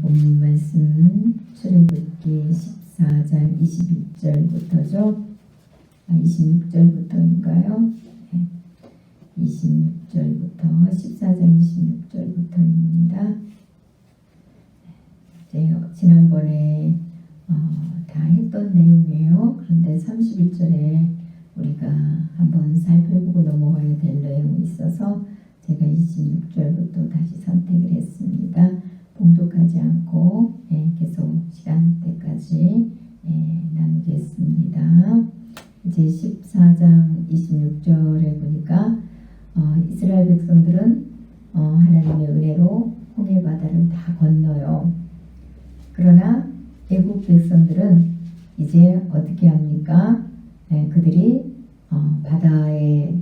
본문 말씀 출애굽기 14장 21절부터죠. 26절부터인가요? 26절부터 14장 26절부터입니다. 지난번에 다 했던 내용이에요. 그런데 31절에 우리가 한번 살펴보고 넘어가야 될 내용이 있어서 제가 26절부터 다시 선택을 했습니다. 봉독하지 않고 계속 시간대까지 나누겠습니다. 이제 14장 26절에 보니까 이스라엘 백성들은 하나님의 은혜로 홍해 바다를 다 건너요. 그러나 애국 백성들은 이제 어떻게 합니까? 그들이 바다에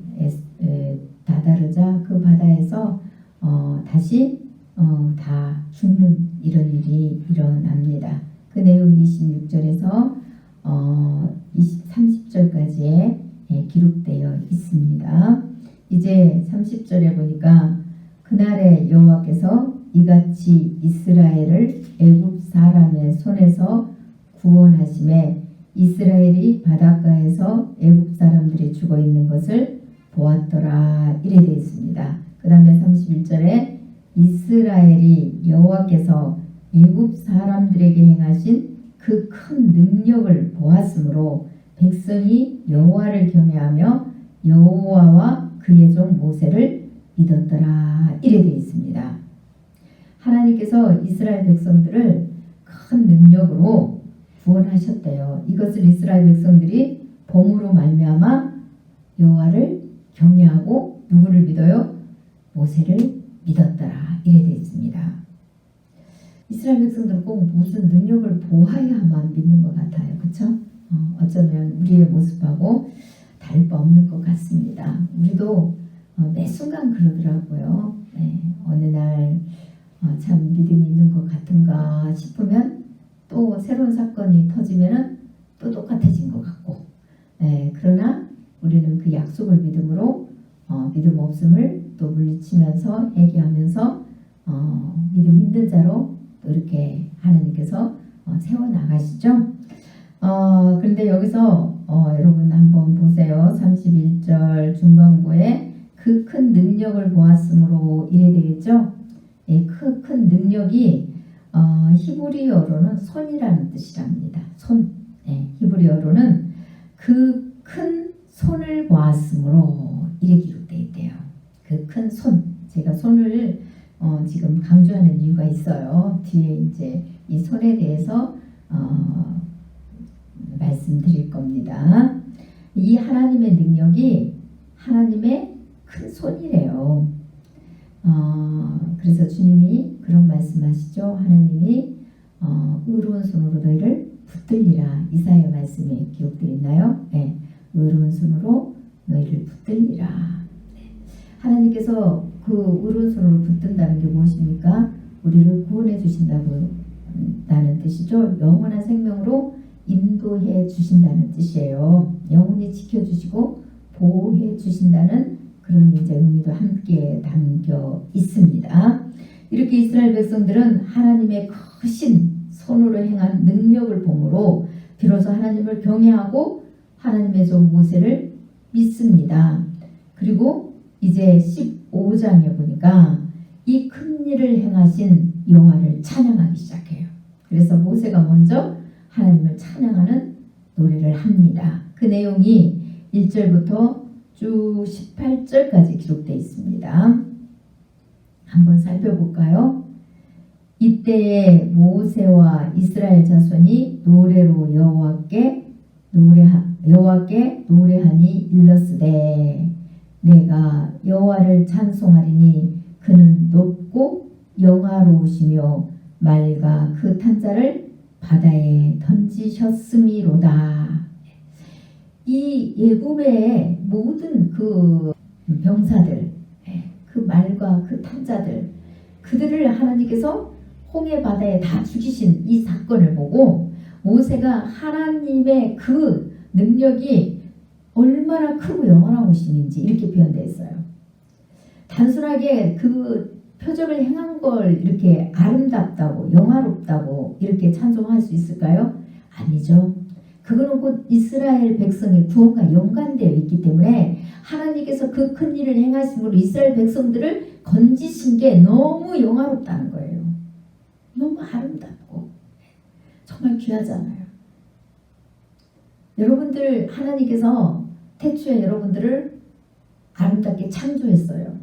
다다르자 그 바다에서 다시 다 죽는 이런 일이 일어납니다. 그 내용이 26절에서 30절까지에 기록되어 있습니다. 이제 30절에 보니까 그날에 여호와께서 이같이 이스라엘을 애굽 사람의 손에서 구원하심에 이스라엘이 바닷가에서 애굽 사람들이 죽어 있는 것을 보았더라 이래 되어 있습니다. 그 다음에 31절에 이스라엘이 여호와께서 애굽 사람들에게 행하신 그 큰 능력을 보았으므로 백성이 여호와를 경외하며 여호와와 그의 종 모세를 믿었더라 이래 되어 있습니다. 하나님께서 이스라엘 백성들을 큰 능력으로 구원하셨대요. 이것을 이스라엘 백성들이 범으로 말미암아 여호와를 경외하고 누구를 믿어요? 모세를 믿었더라 이래 되어 있습니다. 이스라엘 백성들은 꼭 무슨 능력을 보아야만 믿는 것 같아요. 그렇죠? 어쩌면 우리의 모습하고 다를 바 없는 것 같습니다. 우리도 매 순간 그러더라고요. 어느 날 참 믿음이 있는 것 같은가 싶으면 또 새로운 사건이 터지면 또 똑같아진 것 같고 그러나 우리는 그 약속을 믿음으로 믿음 없음을 또 물리치면서 회개하면서 믿음 있는 자로 또 이렇게 하나님께서 세워나가시죠. 그런데 여기서 여러분 한번 보세요. 31절 중반부에 그 큰 능력을 보았으므로 이래 되겠죠. 그 큰 능력이 히브리어로는 손이라는 뜻이랍니다. 손. 히브리어로는 그 큰 손을 보았으므로 이래 기록되어 있대요. 그 큰 손. 제가 손을 지금 강조하는 이유가 있어요. 뒤에 이제 이 손에 대해서 말씀드릴 겁니다. 이 하나님의 능력이 하나님의 큰 손이래요. 그래서 주님이 그런 말씀하시죠. 하나님이 의로운 손으로 너희를 붙들리라. 이사야 말씀에 기록되어 있나요? 의로운 손으로 너희를 붙들리라. 하나님께서 그 의로운 손으로 붙든다는 게 무엇입니까? 우리를 구원해 주신다고 나는 뜻이죠. 영원한 생명으로 인도해 주신다는 뜻이에요. 영원히 지켜주시고 보호해 주신다는 그런 이제 의미도 함께 담겨 있습니다. 이렇게 이스라엘 백성들은 하나님의 크신 손으로 행한 능력을 보므로 비로소 하나님을 경외하고 하나님의 종 모세를 믿습니다. 그리고 이제 15장에 보니까 이 큰 일을 행하신 여호와를 찬양하기 시작해요. 그래서 모세가 먼저 하나님을 찬양하는 노래를 합니다. 그 내용이 1절부터 쭉 18절까지 기록되어 있습니다. 한번 살펴볼까요? 이때에 모세와 이스라엘 자손이 노래로 여호와께 노래하니 일렀으되 내가 여호와를 찬송하리니 그는 높고 영화로우시며 말과 그 탄자를 바다에 던지셨음이로다. 이 애굽의 모든 그 병사들, 그 말과 그 탄자들, 그들을 하나님께서 홍해 바다에 다 죽이신 이 사건을 보고 모세가 하나님의 그 능력이 얼마나 크고 영원하신 것인지 이렇게 표현되어 있어요. 단순하게 그 표적을 행한 걸 이렇게 아름답다고 영화롭다고 이렇게 찬송할 수 있을까요? 아니죠. 그거는 곧 이스라엘 백성의 구원과 연관되어 있기 때문에 하나님께서 그 큰 일을 행하심으로 이스라엘 백성들을 건지신 게 너무 영화롭다는 거예요. 너무 아름답고 정말 귀하잖아요. 여러분들 하나님께서 태초에 여러분들을 아름답게 창조했어요.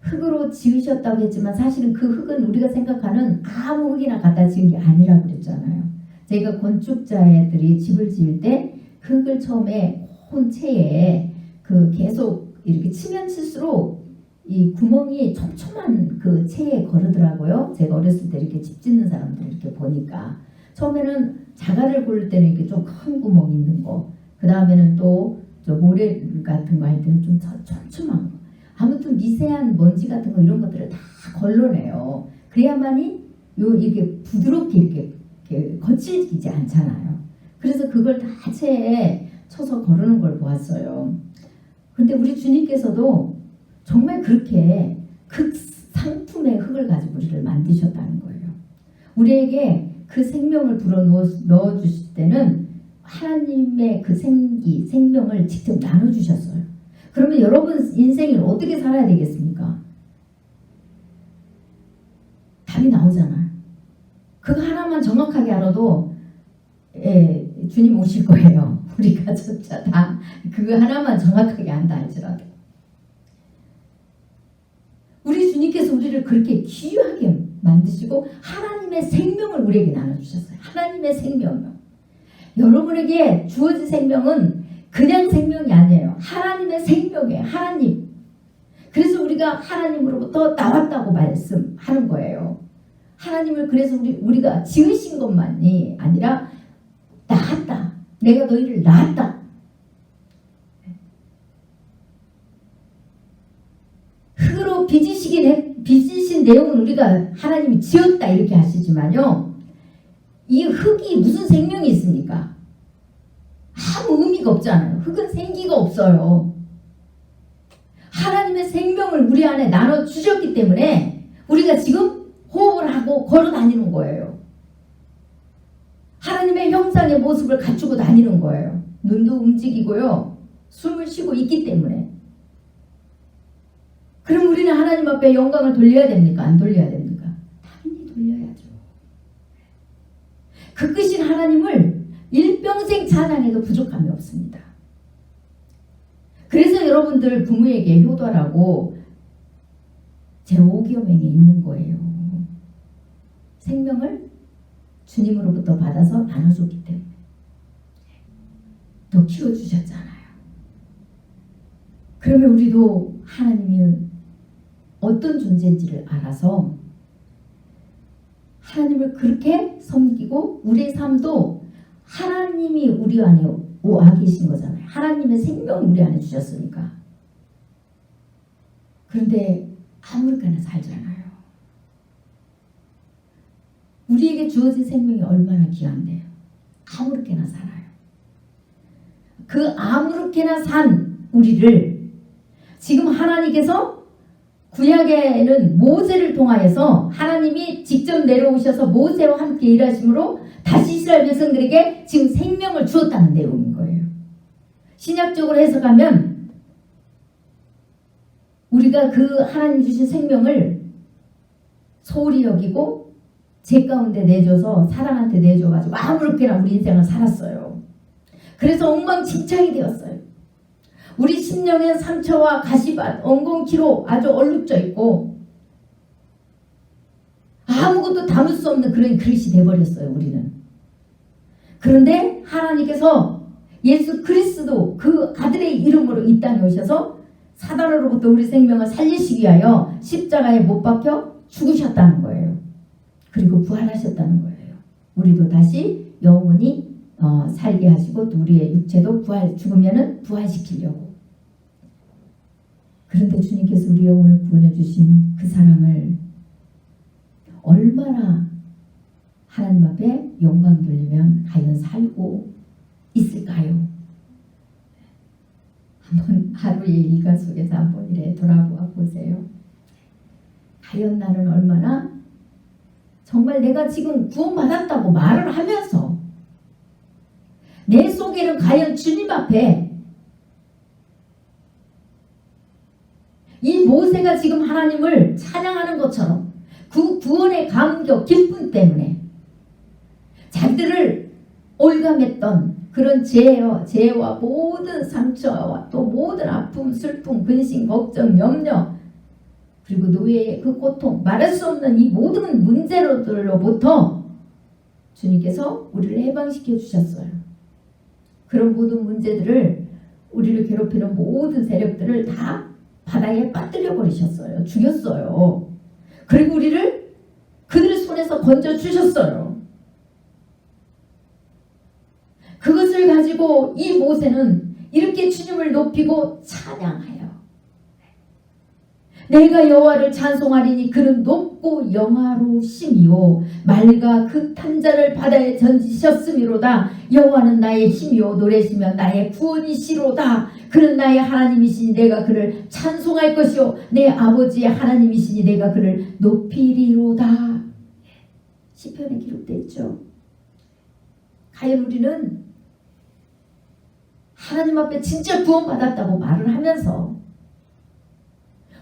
흙으로 지으셨다고 했지만 사실은 그 흙은 우리가 생각하는 아무 흙이나 갖다 지은 게 아니라고 그랬잖아요. 저희가 건축자들이 집을 지을 때 흙을 처음에 혼체에 계속 이렇게 치면 칠수록 이 구멍이 촘촘한 그 체에 거르더라고요. 제가 어렸을 때 이렇게 집 짓는 사람들 이렇게 보니까 처음에는 자갈을 고를 때는 이렇게 좀 큰 구멍이 있는 거, 그 다음에는 또 저 모래 같은 거 할 때는 좀 촘촘한 거, 아무튼 미세한 먼지 같은 거 이런 것들을 다 걸러내요. 그래야만이 이게 부드럽게 이렇게 거칠지지 않잖아요. 그래서 그걸 다 체에 쳐서 거르는 걸 보았어요. 근데 우리 주님께서도 정말 그렇게 극상품의 흙을 가지고 우리를 만드셨다는 거예요. 우리에게 그 생명을 불어 넣어 주실 때는 하나님의 그 생명을 직접 나눠주셨어요. 그러면 여러분 인생을 어떻게 살아야 되겠습니까? 답이 나오잖아요. 그거 하나만 정확하게 알아도 주님 오실 거예요. 우리가 진짜 다 그거 하나만 정확하게 안다 할지라도. 우리 주님께서 우리를 그렇게 귀하게 만드시고 하나님의 생명을 우리에게 나눠주셨어요. 하나님의 생명이요. 여러분에게 주어진 생명은 그냥 생명이 아니에요. 하나님의 생명이에요. 하나님. 그래서 우리가 하나님으로부터 나왔다고 말씀하는 거예요. 하나님을 그래서 우리가 지으신 것만이 아니라 낳았다. 내가 너희를 낳았다. 흙으로 빚으신 내용은 우리가 하나님이 지었다 이렇게 하시지만요. 이 흙이 무슨 생명이 있습니까? 아무 의미가 없잖아요. 흙은 생기가 없어요. 하나님의 생명을 우리 안에 나눠주셨기 때문에 우리가 지금 호흡을 하고 걸어 다니는 거예요. 하나님의 형상의 모습을 갖추고 다니는 거예요. 눈도 움직이고요. 숨을 쉬고 있기 때문에. 그럼 우리는 하나님 앞에 영광을 돌려야 됩니까? 안 돌려야 됩니까? 당연히 돌려야죠. 그 크신 하나님을 일평생 찬양해도 부족함이 없습니다. 그래서 여러분들 부모에게 효도하라고 제5계명에 있는 거예요. 생명을 주님으로부터 받아서 나눠줬기 때문에 또 키워주셨잖아요. 그러면 우리도 하나님이 어떤 존재인지를 알아서 하나님을 그렇게 섬기고 우리의 삶도 하나님이 우리 안에 와 계신 거잖아요. 하나님의 생명을 우리 안에 주셨으니까. 그런데 아무렇게나 살잖아요. 우리에게 주어진 생명이 얼마나 귀한데요. 아무렇게나 살아요. 그 아무렇게나 산 우리를 지금 하나님께서 구약에는 모세를 통하여서 하나님이 직접 내려오셔서 모세와 함께 일하심으로 다시 이스라엘 백성들에게 지금 생명을 주었다는 내용인 거예요. 신약적으로 해석하면 우리가 그 하나님 주신 생명을 소홀히 여기고 죄 가운데 내줘서 사랑한테 내줘가지고 아무렇게나 우리 인생을 살았어요. 그래서 엉망진창이 되었어요. 우리 심령엔 상처와 가시밭, 엉겅퀴로 아주 얼룩져 있고 아무것도 담을 수 없는 그런 그릇이 돼버렸어요. 우리는. 그런데 하나님께서 예수 그리스도 그 아들의 이름으로 이 땅에 오셔서 사단으로부터 우리 생명을 살리시기 위하여 십자가에 못 박혀 죽으셨다는 거예요. 그리고 부활하셨다는 거예요. 우리도 다시 영원히 살게 하시고 또 우리의 육체도 죽으면은 부활시키려고. 그런데 주님께서 우리 영혼을 구원해 주신 그 사랑을 얼마나 하나님 앞에 영광 돌리면 과연 살고 있을까요? 한번 하루의 일과 속에서 한번 이래 돌아보아 보세요. 과연 나는 얼마나 정말 내가 지금 구원받았다고 말을 하면서 내 속에는 과연 주님 앞에 이 모세가 지금 하나님을 찬양하는 것처럼 그 구원의 감격, 기쁨 때문에 자기들을 올감했던 그런 죄와 모든 상처와 또 모든 아픔, 슬픔, 근심, 걱정, 염려 그리고 노예의 그 고통, 말할 수 없는 이 모든 문제로부터 주님께서 우리를 해방시켜 주셨어요. 그런 모든 문제들을 우리를 괴롭히는 모든 세력들을 다 바다에 빠뜨려 버리셨어요. 죽였어요. 그리고 우리를 그들의 손에서 건져 주셨어요. 그것을 가지고 이 모세는 이렇게 주님을 높이고 찬양하여 내가 여호와를 찬송하리니 그는 높고 영화로우심이요 맑아 그 탄자를 바다에 던지셨음이로다. 여호와는 나의 힘이요 노래시며 나의 구원이시로다. 그는 나의 하나님이시니 내가 그를 찬송할 것이요 내 아버지의 하나님이시니 내가 그를 높이리로다. 시편에 기록되어 있죠. 과연 우리는 하나님 앞에 진짜 구원받았다고 말을 하면서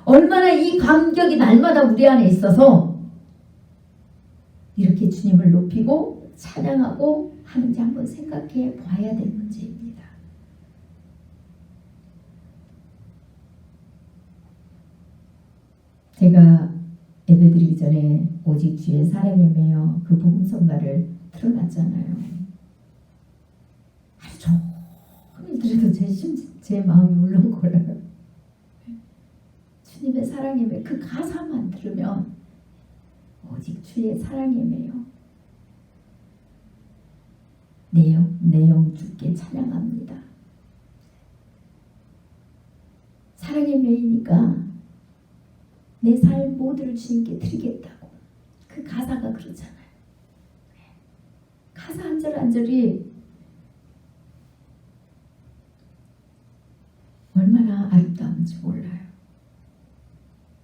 얼마나 이 감격이 날마다 우리 안에 있어서 이렇게 주님을 높이고 찬양하고 하는지 한번 생각해 봐야 될 문제입니다. 제가 예배드리기 전에 오직 주의 사랑에 매여 그 복음성가를 틀어놨잖아요. 하루 종일 들어도 제 마음이 울렁거려요. 주님의 사랑에 매여 그 가사만 들으면 오직 주의 사랑에 매여 내 영 주께 찬양합니다. 사랑에 매이니까 내 삶 모두를 주님께 드리겠다고 그 가사가 그러잖아요. 가사 한 절 한 절이 얼마나 아름다운지 몰라요.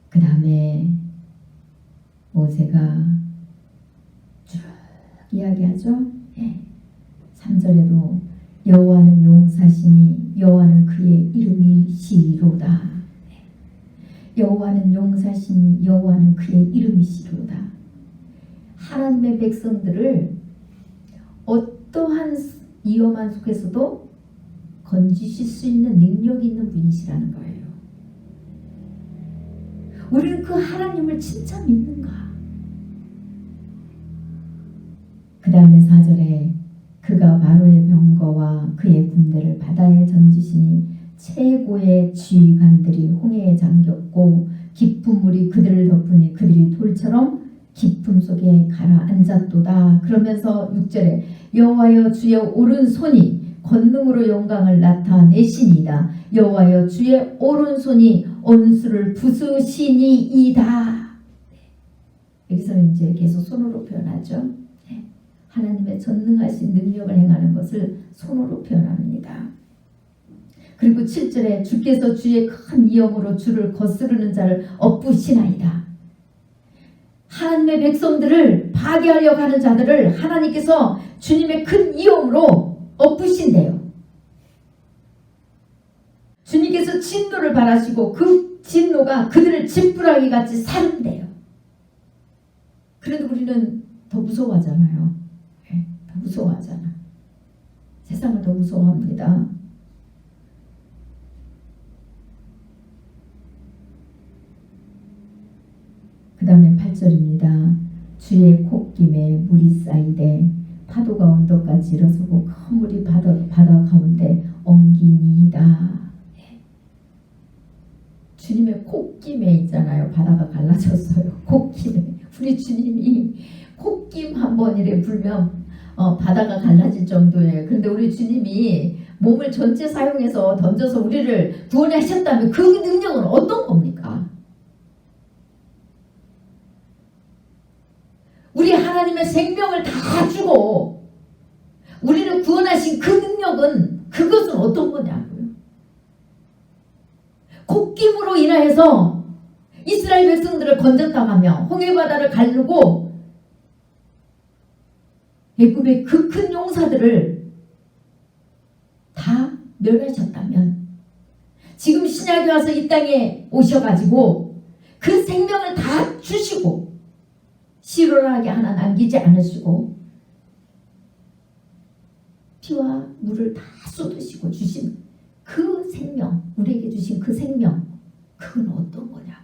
그 다음에 모세가 쭉 이야기하죠. 3절에도 여호와는 용사시니 여호와는 그의 이름이 시로다. 여호와는 용사시니 여호와는 그의 이름이시로다. 하나님의 백성들을 어떠한 위험한 속에서도 건지실 수 있는 능력이 있는 분이시라는 거예요. 우리는 그 하나님을 진짜 믿는가? 그 다음에 4절에 그가 바로의 병거와 그의 군대를 바다에 던지시니 최고의 지휘관들이 홍해에 잠겼고 깊은 물이 그들을 덮으니 그들이 돌처럼 깊음 속에 가라앉았도다. 그러면서 6절에 여호와여 주의 오른손이 권능으로 영광을 나타내시니이다. 여호와여 주의 오른손이 원수를 부수시니이다. 여기서는 이제 계속 손으로 표현하죠. 하나님의 전능하신 능력을 행하는 것을 손으로 표현합니다. 그리고 7절에 주께서 주의 큰 위엄으로 주를 거스르는 자를 엎으시나이다. 하나님의 백성들을 파괴하려고 하는 자들을 하나님께서 주님의 큰 위엄으로 엎으신대요. 주님께서 진노를 바라시고 그 진노가 그들을 짓부라기 같이 사른대요. 그래도 우리는 더 무서워하잖아요. 더 무서워하잖아. 세상을 더 무서워합니다. 그 다음에 8절입니다. 주의 콧김에 물이 쌓이되 파도가 언덕까지 일어서고 큰 물이 바다 가운데 엉기니이다. 주님의 콧김에 있잖아요. 바다가 갈라졌어요. 콧김에. 우리 주님이 콧김 한 번이래 불면 바다가 갈라질 정도예요. 그런데 우리 주님이 몸을 전체 사용해서 던져서 우리를 구원하셨다면 그 능력은 어떤 겁니까? 우리 하나님의 생명을 다 주고 우리를 구원하신 그 능력은 그것은 어떤 거냐고요. 콧김으로 인하여서 이스라엘 백성들을 건졌다고 하며 홍해바다를 가르고 애굽의 그 큰 용사들을 다 멸하셨다면 지금 신약에 와서 이 땅에 오셔가지고 그 생명을 다 주시고 실존하게 하나 남기지 않으시고 피와 물을 다 쏟으시고 주신 그 생명, 우리에게 주신 그 생명, 그건 어떤 거냐고요.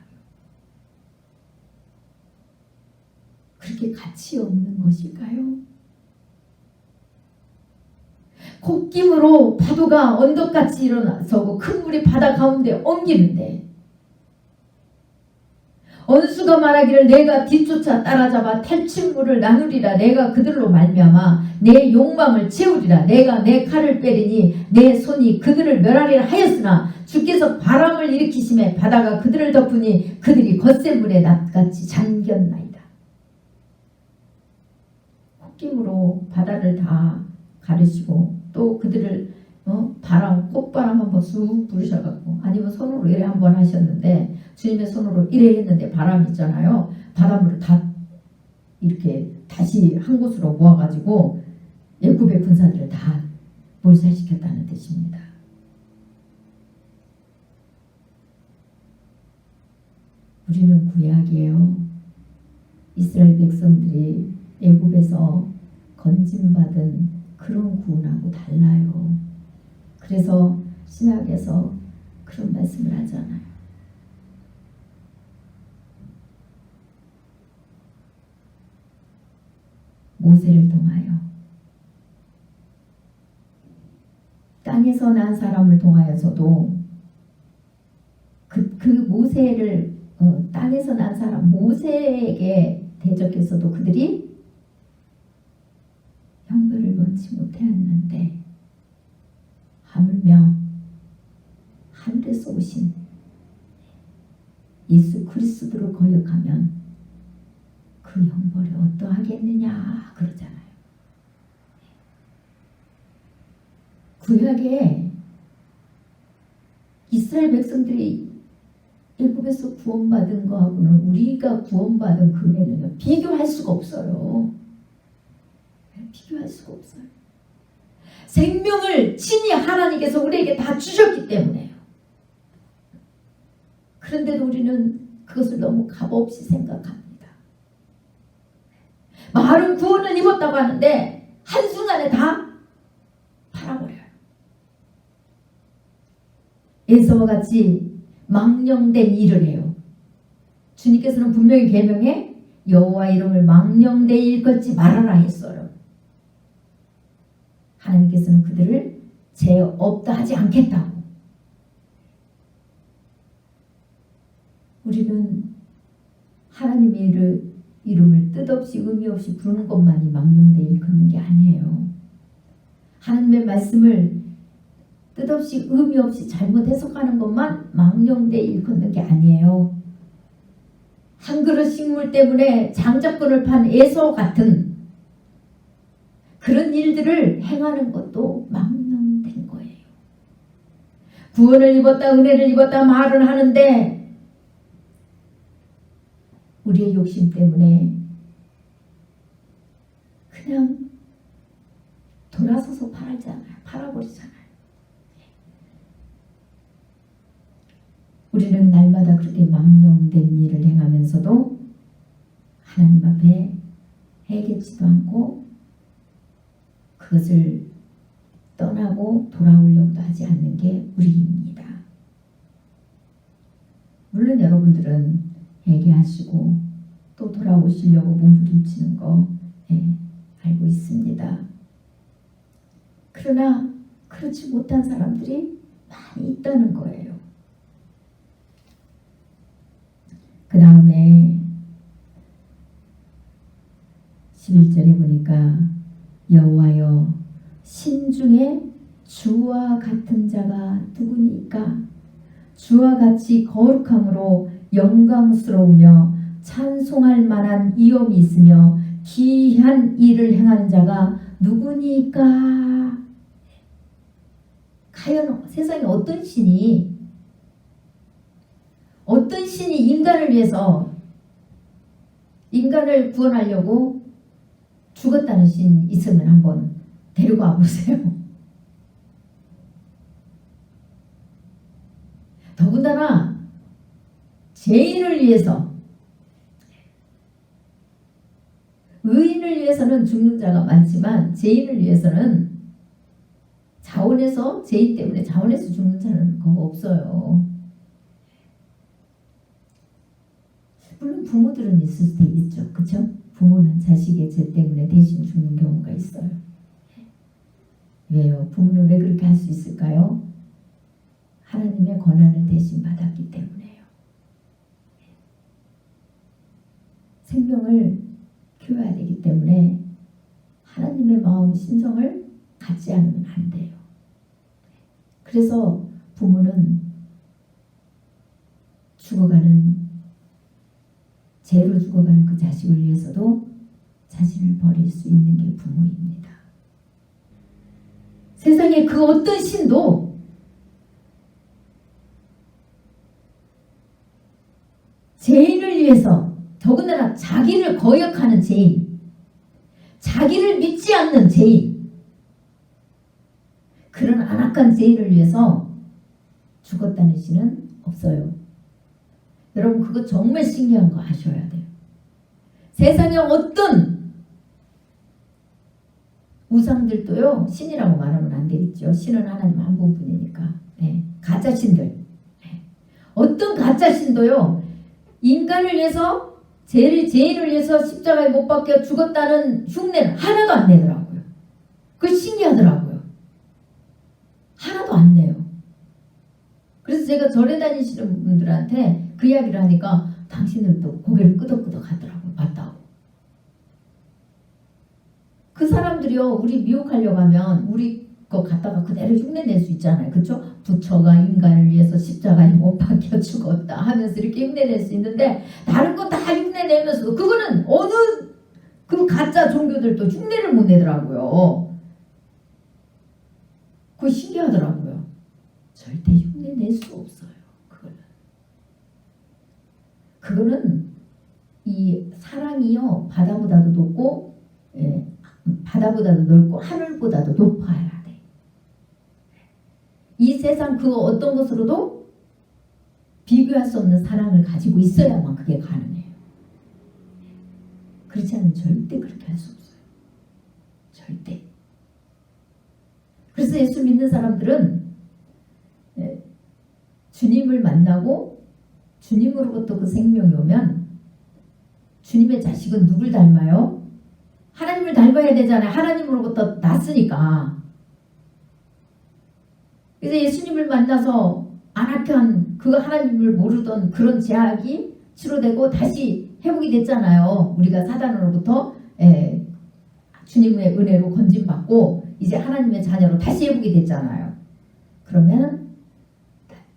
그렇게 가치 없는 것일까요? 콧김으로 파도가 언덕같이 일어나서고 큰 물이 바다 가운데 엉기는데 원수가 말하기를 내가 뒤쫓아 따라잡아 탈취물을 나누리라. 내가 그들로 말미암아 내 욕망을 채우리라. 내가 내 칼을 빼리니 내 손이 그들을 멸하리라 하였으나 주께서 바람을 일으키심에 바다가 그들을 덮으니 그들이 겉샘물에 낫같이 잠겼나이다. 콧김으로 바다를 다 가르시고 또 그들을 바람, 꽃바람 한번 쑥 부르셔갖고 아니면 손으로 이래 한번 하셨는데 주님의 손으로 이래 했는데 바람 있잖아요. 바람을 다 이렇게 다시 한 곳으로 모아가지고 애굽의 군사들을 다 몰살시켰다는 뜻입니다. 우리는 구약이에요. 이스라엘 백성들이 애굽에서 건진받은 그런 구원하고 달라요. 그래서 신약에서 그런 말씀을 하잖아요. 모세를 통하여 땅에서 난 사람을 통하여서도 그 모세를 땅에서 난 사람 모세에게 대적해서도 그들이 형벌을 받지 못하였는데 하물며 하늘에서 오신 예수 그리스도를 거역하면 그 형벌이 어떠하겠느냐 그러잖아요. 구약에 이스라엘 백성들이 애굽에서 구원받은 거하고는 우리가 구원받은 그 은혜는 비교할 수가 없어요. 비교할 수가 없어요. 생명을 친히 하나님께서 우리에게 다 주셨기 때문에요. 그런데도 우리는 그것을 너무 값없이 생각합니다. 마을은 구원을 입었다고 하는데 한순간에 다 팔아버려요. 에서와 같이 망령된 일을 해요. 주님께서는 분명히 계명에 여호와 이름을 망령되이 일컫지 말아라 했어요. 하나님께서는 그들을 죄 없다 하지 않겠다고. 우리는 하나님의 이름을 뜻없이 의미 없이 부르는 것만이 망령되이 일컫는 게 아니에요. 하나님의 말씀을 뜻없이 의미 없이 잘못 해석하는 것만 망령되이 일컫는 게 아니에요. 한 그릇 식물 때문에 장자권을 판 에서 같은 그런 일들을 행하는 것도 망령된 거예요. 구원을 입었다 은혜를 입었다 말을 하는데 우리의 욕심 때문에 그냥 돌아서서 팔아버리잖아요. 우리는 날마다 그렇게 망령된 일을 행하면서도 하나님 앞에 해결치도 않고 그것을 떠나고 돌아오려고도 하지 않는 게 우리입니다. 물론 여러분들은 회개하시고 또 돌아오시려고 몸부림치는 거 알고 있습니다. 그러나 그렇지 못한 사람들이 많이 있다는 거예요. 그 다음에 11절에 보니까 여호와여 신중에 주와 같은 자가 누구니까 주와 같이 거룩함으로 영광스러우며 찬송할 만한 이엄이 있으며 기이한 일을 행하는 자가 누구니까. 과연 세상에 어떤 신이 어떤 신이 인간을 위해서 인간을 구원하려고 죽었다는 신 있으면 한번 데리고 와보세요. 더군다나 죄인을 위해서, 의인을 위해서는 죽는 자가 많지만 죄인을 위해서는 자원해서, 죄인 때문에 자원해서 죽는 자는 거의 없어요. 물론 부모들은 있을 수도 있죠. 그렇죠? 부모는 자식의 죄 때문에 대신 죽는 경우가 있어요. 왜요? 부모는 왜 그렇게 할 수 있을까요? 하나님의 권한을 대신 받았기 때문에요. 생명을 키워야 되기 때문에 하나님의 마음, 심성을 갖지 않으면 안 돼요. 그래서 부모는 죽어가는, 죄로 죽어가는 그 자식을 위해서도 자신을 버릴 수 있는 게 부모입니다. 세상에 그 어떤 신도 죄인을 위해서, 더군다나 자기를 거역하는 죄인, 자기를 믿지 않는 죄인, 그런 안악한 죄인을 위해서 죽었다는 신은 없어요. 여러분 그거 정말 신기한 거 아셔야 돼요. 세상에 어떤 우상들도요 신이라고 말하면 안 되겠죠. 신은 하나님 한 분뿐이니까. 네. 가짜 신들, 네. 어떤 가짜 신도요 인간을 위해서, 죄인을 위해서 십자가에 못 박혀 죽었다는 흉내는 하나도 안 내더라고요. 그게 신기하더라고요. 하나도 안 내요. 그래서 제가 절에 다니시는 분들한테 그 이야기를 하니까 당신들도 고개를 끄덕끄덕 하더라고요. 맞다고. 그 사람들이요 우리 미혹하려고 하면 우리 거 갖다가 그대로 흉내낼 수 있잖아요. 그렇죠? 부처가 인간을 위해서 십자가에 못 박혀 죽었다 하면서 이렇게 흉내낼 수 있는데 다른 거 다 흉내내면서도 그거는 어느 그 가짜 종교들도 흉내를 못 내더라고요. 그거 신기하더라고요. 절대 흉내낼 수 없어요. 그거는 이 사랑이요 바다보다도 높고, 바다보다도 넓고 하늘보다도 높아야 돼. 이 세상 그 어떤 것으로도 비교할 수 없는 사랑을 가지고 있어야만 그게 가능해요. 그렇지 않으면 절대 그렇게 할 수 없어요. 절대. 그래서 예수 믿는 사람들은 주님을 만나고 주님으로부터 그 생명이 오면 주님의 자식은 누굴 닮아요? 하나님을 닮아야 되잖아요. 하나님으로부터 났으니까. 그래서 예수님을 만나서 안악한 그 하나님을 모르던 그런 제약이 치료되고 다시 회복이 됐잖아요. 우리가 사단으로부터 주님의 은혜로 건짐받고 이제 하나님의 자녀로 다시 회복이 됐잖아요. 그러면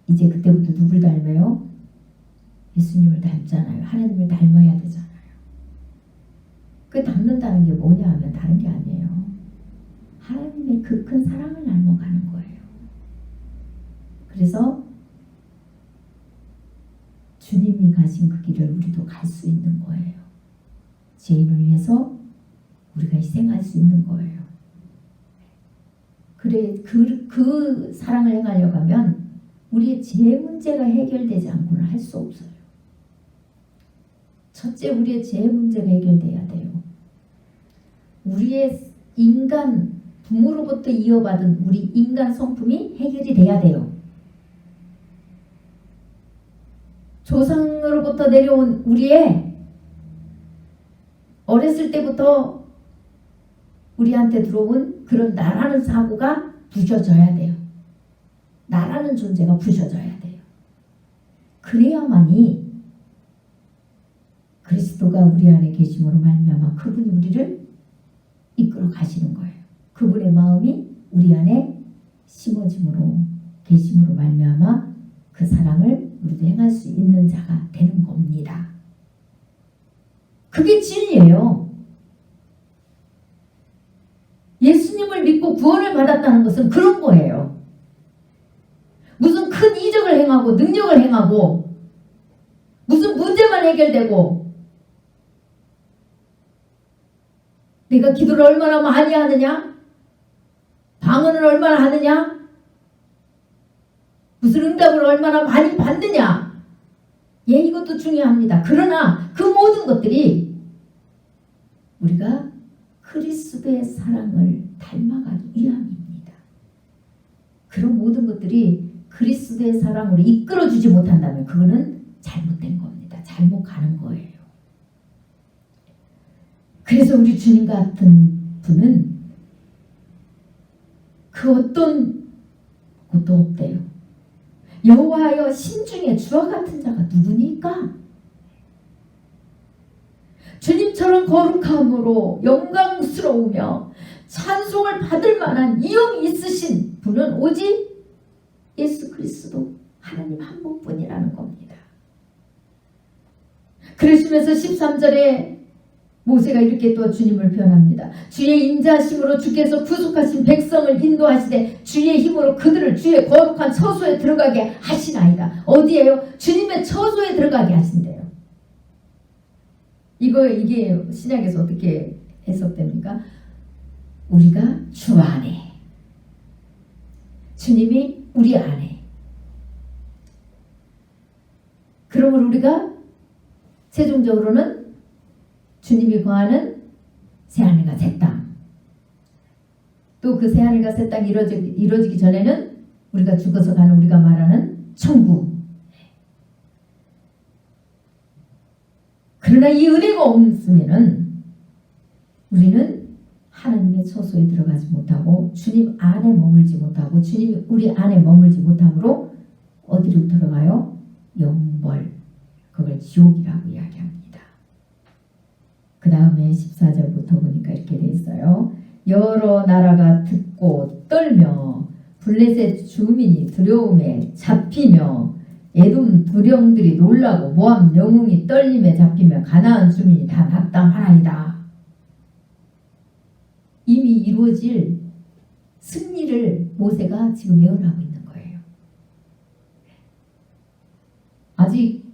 이제 그때부터 누굴 닮아요? 예수님을 닮잖아요. 하나님을 닮아야 되잖아요. 그 닮는다는 게 뭐냐 하면 다른 게 아니에요. 하나님의 그 큰 사랑을 닮아가는 거예요. 그래서 주님이 가신 그 길을 우리도 갈 수 있는 거예요. 죄인을 위해서 우리가 희생할 수 있는 거예요. 그래 그 사랑을 행하려고 하면 우리의 죄 문제가 해결되지 않고는 할 수 없어요. 첫째 우리의 죄 문제가 해결돼야 돼요. 우리의 인간 부모로부터 이어받은 우리 인간 성품이 해결이 돼야 돼요. 조상으로부터 내려온 우리의 어렸을 때부터 우리한테 들어온 그런 나라는 사고가 부셔져야 돼요. 나라는 존재가 부셔져야 돼요. 그래야만이 그리스도가 우리 안에 계심으로 말미암아 그분이 우리를 이끌어 가시는 거예요. 그분의 마음이 우리 안에 심어짐으로 계심으로 말미암아 그 사랑을 우리도 행할 수 있는 자가 되는 겁니다. 그게 진리예요. 예수님을 믿고 구원을 받았다는 것은 그런 거예요. 무슨 큰 이적을 행하고 능력을 행하고 문제만 해결되고 내가 기도를 얼마나 많이 하느냐? 방언을 얼마나 하느냐? 무슨 응답을 얼마나 많이 받느냐? 예, 이것도 중요합니다. 그러나 그 모든 것들이 우리가 그리스도의 사랑을 닮아가기 위함입니다. 그런 모든 것들이 그리스도의 사랑으로 이끌어주지 못한다면 그거는 잘못된 겁니다. 잘못 가는 거예요. 그래서 우리 주님 같은 분은 그 어떤 것도 없대요. 여호와여 신중에 주와 같은 자가 누구니까? 주님처럼 거룩함으로 영광스러우며 찬송을 받을 만한 이용이 있으신 분은 오직 예수 그리스도 하나님 한 분뿐이라는 겁니다. 그러시면서 13절에 모세가 이렇게 또 주님을 표현합니다. 주의 인자하심으로 주께서 구속하신 백성을 인도하시되 주의 힘으로 그들을 주의 거룩한 처소에 들어가게 하시나이다. 어디에요? 주님의 처소에 들어가게 하신대요. 이게 신약에서 어떻게 해석됩니까? 우리가 주 안에, 주님이 우리 안에. 그러므로 우리가 최종적으로는 주님이 거하는 새하늘과 새 땅, 또 그 새하늘과 새 땅이 이루어지기 전에는 우리가 죽어서 가는 우리가 말하는 천국. 그러나 이 은혜가 없으면은 우리는 하나님의 처소에 들어가지 못하고 주님 안에 머물지 못하고 주님이 우리 안에 머물지 못함으로 어디로 들어가요? 영벌, 그걸 지옥이라고 이야기합니다. 그 다음에 14절부터 보니까 이렇게 돼 있어요. 여러 나라가 듣고 떨며 블레셋 주민이 두려움에 잡히며 에돔 두령들이 놀라고 모압 영웅이 떨림에 잡히며 가나안 주민이 다 낙담하나이다. 이미 이루어질 승리를 모세가 지금 예언하고 있는 거예요. 아직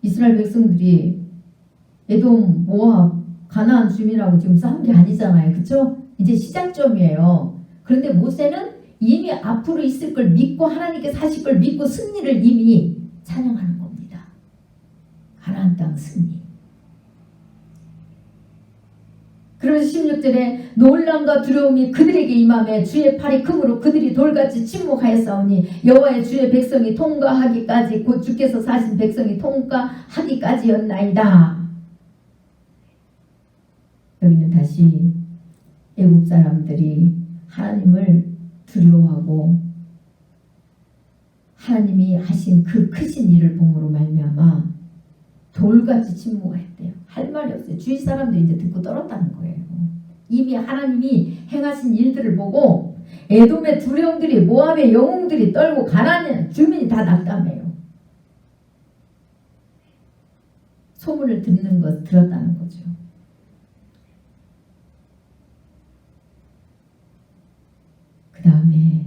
이스라엘 백성들이 에돔, 모압, 가나안 주민하고 지금 싸운 게 아니잖아요. 그렇죠? 이제 시작점이에요. 그런데 모세는 이미 앞으로 있을 걸 믿고 하나님께서 하실 걸 믿고 승리를 이미 찬양하는 겁니다. 가나안 땅 승리. 그러면서 16절에 놀람과 두려움이 그들에게 임하며 주의 팔이 크므로 그들이 돌같이 침묵하였사오니 여호와의 주의 백성이 통과하기까지 곧 주께서 사신 백성이 통과하기까지였나이다. 여기는 다시 애굽 사람들이 하나님을 두려워하고 하나님이 하신 그 크신 일을 봄으로 말미암아 돌같이 침묵했대요. 할 말이 없어요. 주위 사람들이 이제 듣고 떨었다는 거예요. 이미 하나님이 행하신 일들을 보고 에돔의 두령들이 모압의 영웅들이 떨고 가나안 주민이 다 낙담해요. 소문을 들었다는 거죠. 그 다음에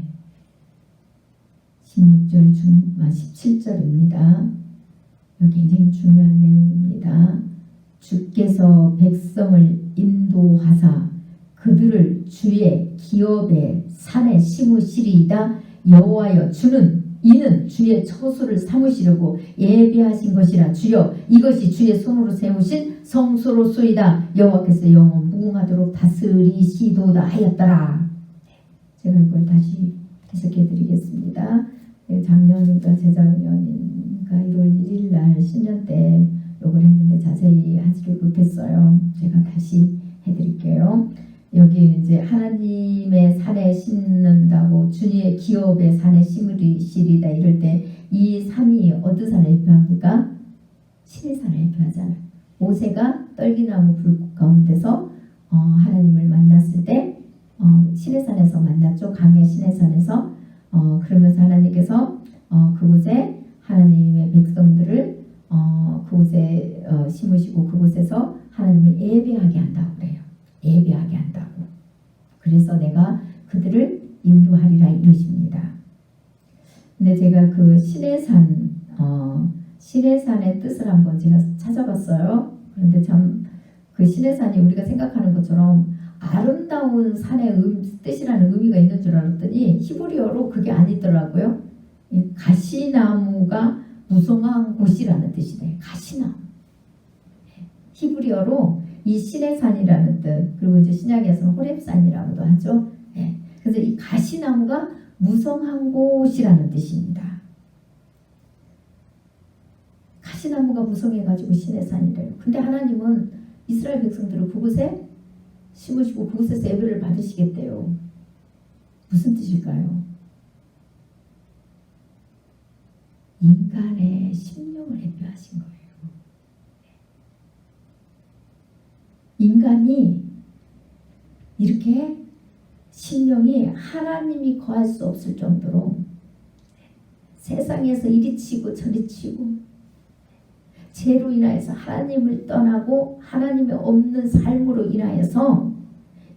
16절 17절입니다. 여기 굉장히 중요한 내용입니다. 주께서 백성을 인도하사 그들을 주의 기업의 산에 심으시리이다. 여호와여 주는 이는 주의 처소를 삼으시려고 예비하신 것이라. 주여 이것이 주의 손으로 세우신 성소로소이다. 여호와께서 영원 무궁하도록 다스리시도다 하였더라. 제가 이걸 다시 해석해 드리겠습니다. 작년인가 재작년인가 1월 1일 날 신년 때 이걸 했는데 자세히 하지를 못했어요. 제가 다시 해드릴게요. 여기 이제 하나님의 산에 심는다고 주님의 기업의 산에 심으시리다 이럴 때 이 산이 어느 산을 대표합니까? 시내산을 대표하잖아요. 모세가 떨기나무 불 가운데서 하나님을 만났을 때 시내산에서 만났죠. 강의 시내산에서 그러면서 하나님께서 그곳에 하나님의 백성들을 그곳에 심으시고 그곳에서 하나님을 예배하게 한다고 그래요. 예배하게 한다고. 그래서 내가 그들을 인도하리라 이러십니다. 근데 제가 그 시내산 시내산의 뜻을 한번 제가 찾아봤어요. 그런데 참 그 시내산이 우리가 생각하는 것처럼 아름다운 산의 뜻이라는 의미가 있는 줄 알았더니 히브리어로 그게 아니더라고요. 가시나무가 무성한 곳이라는 뜻이래요. 가시나무. 히브리어로 이 시내산이라는 뜻, 그리고 이제 신약에서는 호렙산이라고도 하죠. 그래서 이 가시나무가 무성한 곳이라는 뜻입니다. 가시나무가 무성해가지고 시내산이래요. 근데 하나님은 이스라엘 백성들을 그곳에 심으시고 그곳에서 예배를 받으시겠대요. 무슨 뜻일까요? 인간의 심령을 예표하신 거예요. 인간이 이렇게 심령이 하나님이 거할 수 없을 정도로 세상에서 이리 치고 저리 치고 죄로 인하여서 하나님을 떠나고 하나님이 없는 삶으로 인하여서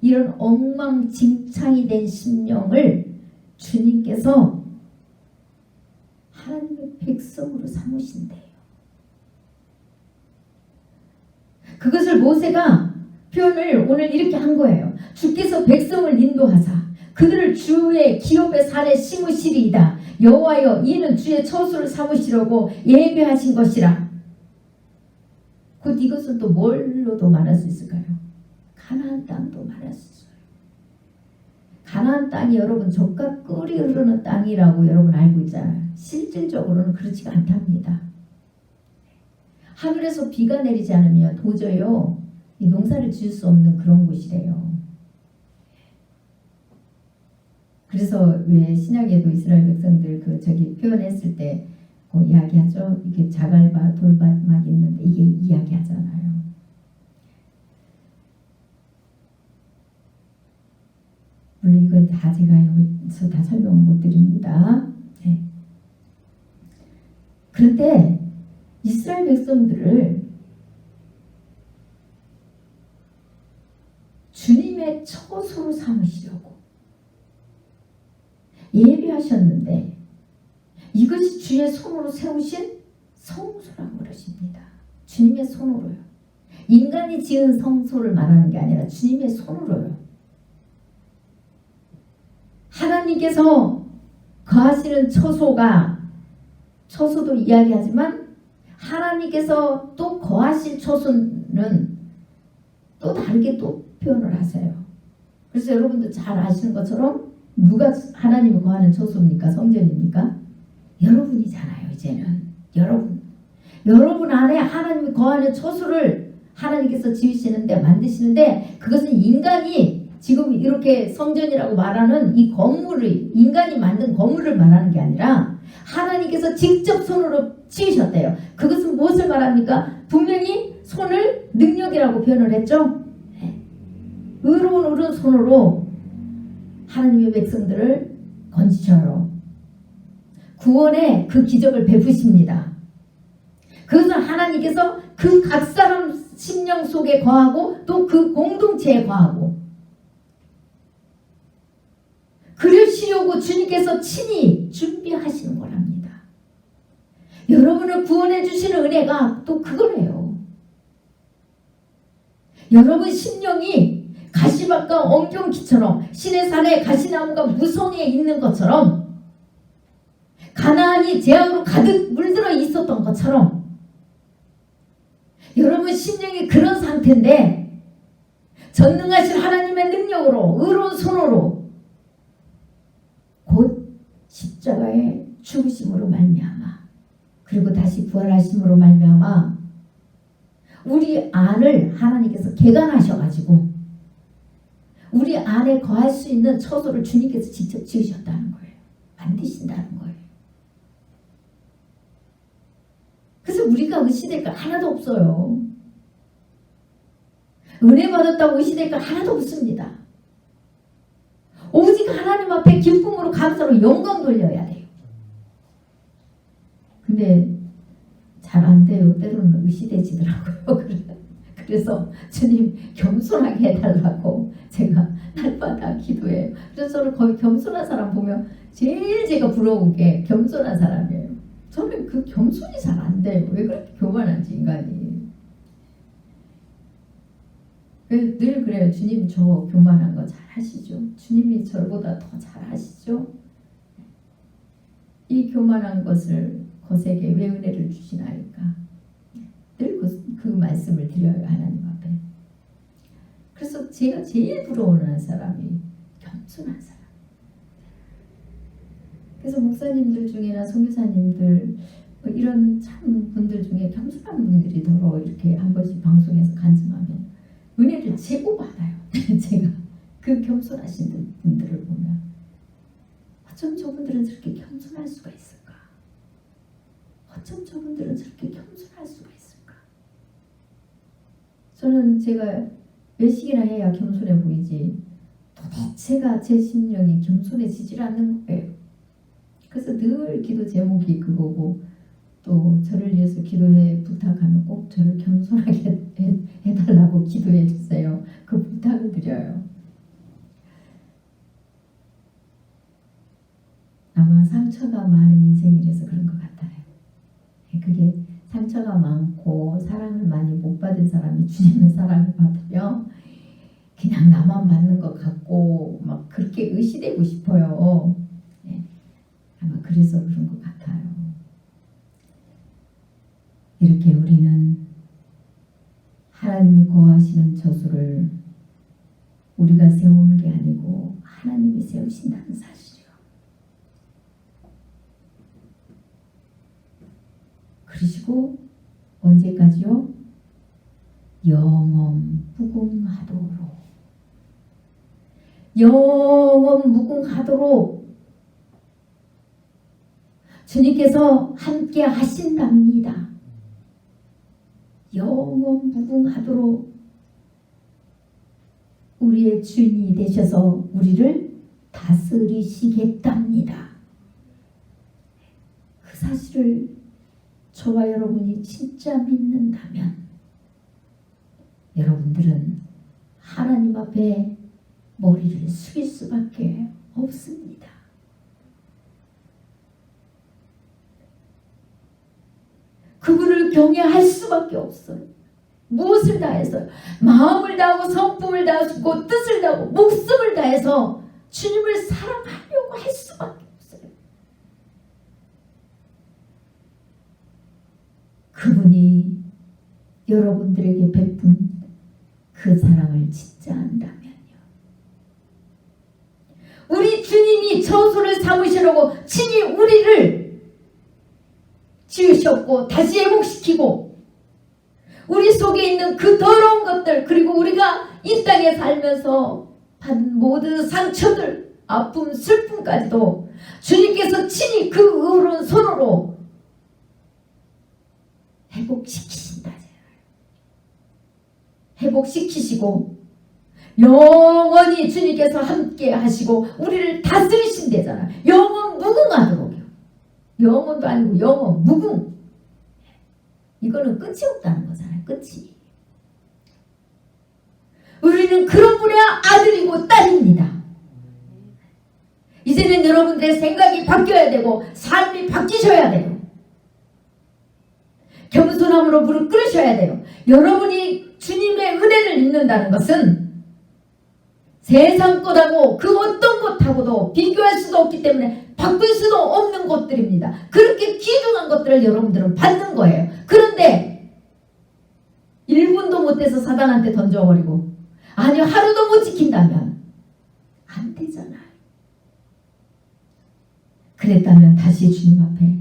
이런 엉망진창이 된 심령을 주님께서 하나님의 백성으로 삼으신대요. 그것을 모세가 표현을 오늘 이렇게 한 거예요. 주께서 백성을 인도하사 그들을 주의 기업의 산에 심으시리이다. 여호와여 이는 주의 처소를 삼으시려고 예배하신 것이라. 곧 이것은 또 뭘로도 말할 수 있을까요? 가나안 땅도 말할 수 있어요. 가나안 땅이 여러분 젖과 꿀이 흐르는 땅이라고 여러분 알고 있잖아요. 실질적으로는 그렇지가 않답니다. 하늘에서 비가 내리지 않으면 도저히요 이 농사를 지을 수 없는 그런 곳이래요. 그래서 왜 신약에도 이스라엘 백성들 그 저기 표현했을 때 이야기하죠. 이게 자갈밭 돌밭 막 있는데 이게 이야기하잖아요. 물론 이걸 다 제가 여기서 다 설명 못 드립니다. 네. 그런데 이스라엘 백성들을 주님의 처소로 삼으시려고 예비하셨는데 이것이 주의 손으로 세우신 성소라고 그러십니다. 주님의 손으로요. 인간이 지은 성소를 말하는 게 아니라 주님의 손으로요. 하나님께서 거하시는 처소도 이야기하지만 하나님께서 또 거하실 처소는 또 다르게 또 표현을 하세요. 그래서 여러분도 잘 아시는 것처럼 누가 하나님이 거하는 처소입니까? 성전입니까? 여러분이잖아요. 이제는 여러분 안에 하나님이 거하는 처소를 하나님께서 지으시는데 만드시는데 그것은 인간이 지금 이렇게 성전이라고 말하는 이 건물을 인간이 만든 건물을 말하는 게 아니라 하나님께서 직접 손으로 지으셨대요. 그것은 무엇을 말합니까? 분명히 손을 능력이라고 표현을 했죠. 의로운 손으로 하나님의 백성들을 건지셔요. 구원의 그 기적을 베푸십니다. 그것은 하나님께서 그 각 사람 심령 속에 거하고 또 그 공동체에 거하고 그러시려고 주님께서 친히 준비하시는 거랍니다. 여러분을 구원해 주시는 은혜가 또 그거래요. 여러분 심령이 가시밭과 엉겅퀴처럼 시내산에 가시나무가 무성해 있는 것처럼 가나안이 재앙으로 가득 물들어 있었던 것처럼 여러분 심령이 그런 상태인데 전능하신 하나님의 능력으로 의로운 손으로 곧 십자가의 죽으심으로 말미암아 그리고 다시 부활하심으로 말미암아 우리 안을 하나님께서 개간하셔가지고 우리 안에 거할 수 있는 처소를 주님께서 직접 지으셨다는 거예요. 만드신다는 거예요. 그래서 우리가 의시될 거 하나도 없어요. 은혜 받았다고 의시될 거 하나도 없습니다. 오직 하나님 앞에 기쁨으로 감사로 영광 돌려야 돼요. 근데 잘 안 돼요. 때로는 의시되지더라고요. 그래서 주님 겸손하게 해달라고 제가 날마다 기도해요. 그래서 저는 거의 겸손한 사람 보면 제일 제가 부러운 게 겸손한 사람이에요. 저는 그 겸손이 잘 안 돼요. 왜 그렇게 교만한지 인간이. 늘 그래요. 주님 저 교만한 거 잘 하시죠. 주님이 저보다 더 잘 하시죠. 이 교만한 것을 거세게 왜 은혜를 주시나이까. 늘 그 말씀을 드려요. 하나님 앞에. 그래서 제가 제일 부러워하는 사람이 겸손한 사람. 그래서 목사님들 중에나 선교사님들 이런 참 분들 중에 겸손한 분들이 더러 이렇게 한 번씩 방송에서 간증하면 은혜를 제고 받아요. 제가 그 겸손하신 분들을 보면 어쩜 저분들은 저렇게 겸손할 수가 있을까? 어쩜 저분들은 저렇게 겸손할 수가 있을까? 저는 제가 외식이나 해야 겸손해 보이지 도대체가 제 심령이 겸손해지질 않는 거예요. 그래서 늘 기도 제목이 그거고 또 저를 위해서 기도해 부탁하면 꼭 저를 겸손하게 해달라고 기도해 주세요. 그 부탁을 드려요. 아마 상처가 많은 인생이라서 그런 것 같아요. 그게 상처가 많고 사랑을 많이 못 받은 사람이 주님의 사랑을 받으면 그냥 나만 받는 것 같고 막 그렇게 의시되고 싶어요. 아마 그래서 그런 것 같아요. 이렇게 우리는 하나님이 거하시는 저수를 우리가 세우는 게 아니고 하나님이 세우신다는 사실이요. 그러시고 언제까지요? 영원 무궁하도록. 영원 무궁하도록 주님께서 함께 하신답니다. 영원 무궁하도록 우리의 주인이 되셔서 우리를 다스리시겠답니다. 그 사실을 저와 여러분이 진짜 믿는다면 여러분들은 하나님 앞에 머리를 숙일 수밖에 없습니다. 그분을 경외할 수밖에 없어요. 무엇을 다해서 마음을 다하고 성품을 다하고 뜻을 다하고 목숨을 다해서 주님을 사랑하려고 할 수밖에 없어요. 그분이 여러분들에게 베푼 그 사랑을 진짜 안다면요. 우리 주님이 저수를 삼으시려고 친히 우리를 지으셨고 다시 회복시키고 우리 속에 있는 그 더러운 것들 그리고 우리가 이 땅에 살면서 받은 모든 상처들 아픔 슬픔까지도 주님께서 친히 그 의로운 손으로 회복시키신다. 회복시키시고 영원히 주님께서 함께 하시고 우리를 다스리신대잖아. 영원 무궁하도록요. 영원도 아니고 영원 무궁. 이거는 끝이 없다는 거잖아요. 끝이. 우리는 그런 분의 아들이고 딸입니다. 이제는 여러분들의 생각이 바뀌어야 되고 삶이 바뀌셔야 돼요. 겸손함으로 무릎 꿇으셔야 돼요. 여러분이 주님의 은혜를 입는다는 것은 세상 것하고 그 어떤 것하고도 비교할 수도 없기 때문에 바꿀 수도 없는 것들입니다. 그렇게 귀중한 것들을 여러분들은 받는 거예요. 그런데 1분도 못해서 사단한테 던져버리고 아니 하루도 못 지킨다면 안 되잖아요. 그랬다면 다시 주님 앞에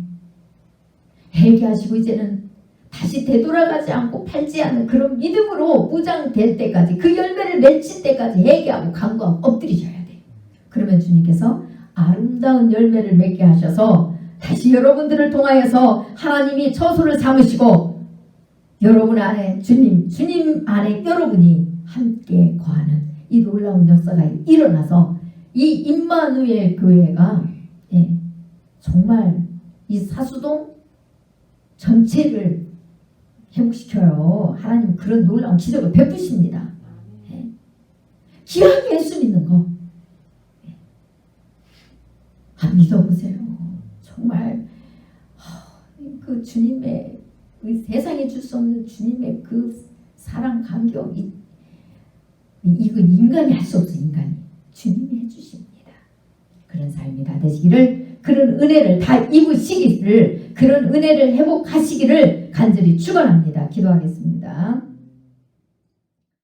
회개하시고 이제는 다시 되돌아가지 않고 팔지 않는 그런 믿음으로 무장될 때까지 그 열매를 맺힐 때까지 회개하고 간구하고 엎드리셔야 돼요. 그러면 주님께서 아름다운 열매를 맺게 하셔서 다시 여러분들을 통하여서 하나님이 처소를 삼으시고 여러분 안에 주님 안에 여러분이 함께 거하는 이 놀라운 역사가 일어나서 이 임마누엘 교회가 정말 이 사수동 전체를 회복시켜요. 하나님 그런 놀라운 기적을 베푸십니다. 기왕 예수 믿는 거 믿어보세요. 정말 그 주님의 그 세상에 줄 수 없는 주님의 그 사랑 감격 이건 인간이 할 수 없어. 인간이 주님이 해주십니다. 그런 삶이 다 되시기를 그런 은혜를 다 입으시기를 그런 은혜를 회복하시기를 간절히 축원합니다. 기도하겠습니다.